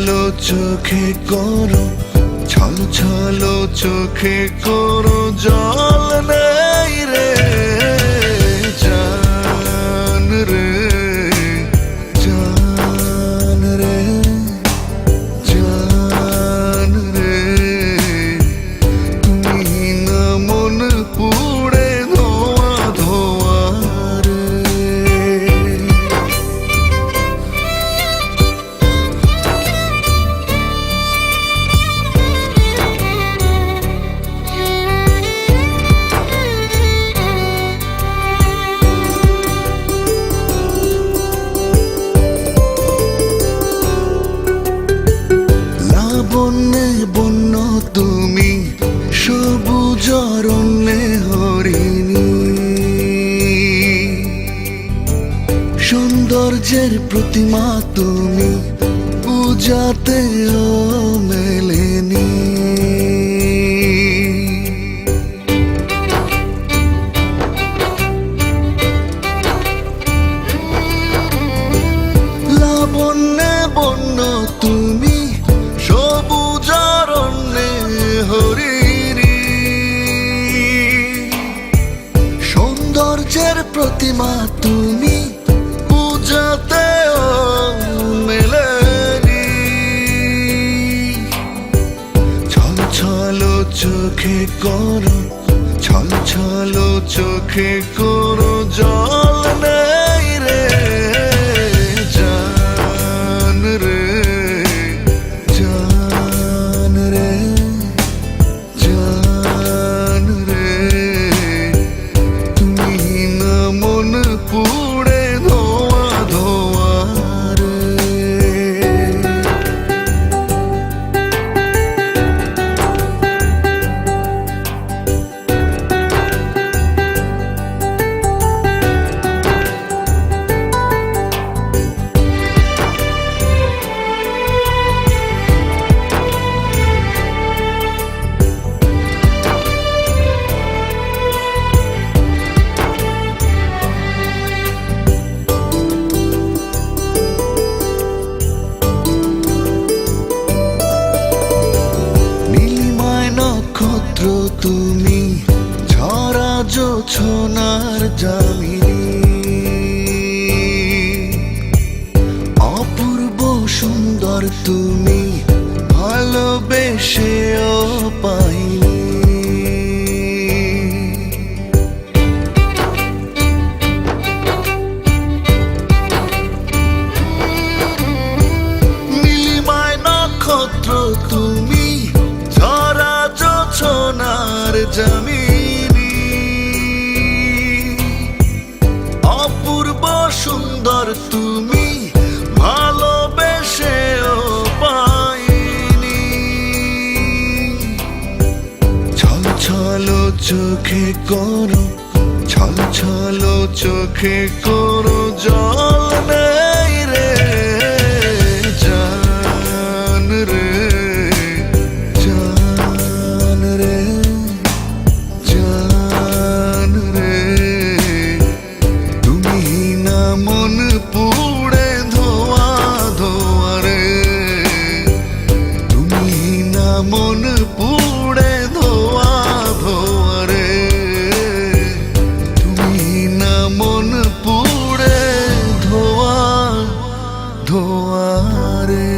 ছলো চোখে করো, ছল ছলো চোখে করো জল নেই রে জান রে জান রে জান রে, তুমি না মন পুড়ে ধোয়া ধোয়া রে। বন্যে বন্য তুমি সবুজ অরণ্যে হরিণী, সৌন্দর্যের প্রতিমা তুমি পূজাতেও মেলেনি। লাবণ্যে বন্য তুমি সবুজ অরণ্যে হরিণী, সৌন্দর্যের প্রতিমা তুমি পূজাতেও মেলেনি। ছল ছলো চোখে করো, ছল ছলো চোখে করো জল নেই রে জান রে জান রে জান রে, তুমি না মন পুড়ে ধোয়া ধোয়া রে। নক্ষত্র তুমি ঝরা জোছনার জামিনী, অপূর্ব সুন্দর তুমি ভালোবেসেও পাইনি। নীলিমায় নক্ষত্র তুমি ঝরা জোছনার জামিনী, অপূর্ব সুন্দর তুমি ভালোবেসেও পাইনি। ছল ছলো চোখে করো, ছল ছলো চোখে করো জল নেই রে জান রে জান রে জান রে, তুমি না মন পুড়ে ধোয়া ধোয়া রে, তুমি না মন পুড়ে ধোয়া ধোয়া রে, তুমি না মন পুড়ে ধোয়া ধোয়া রে।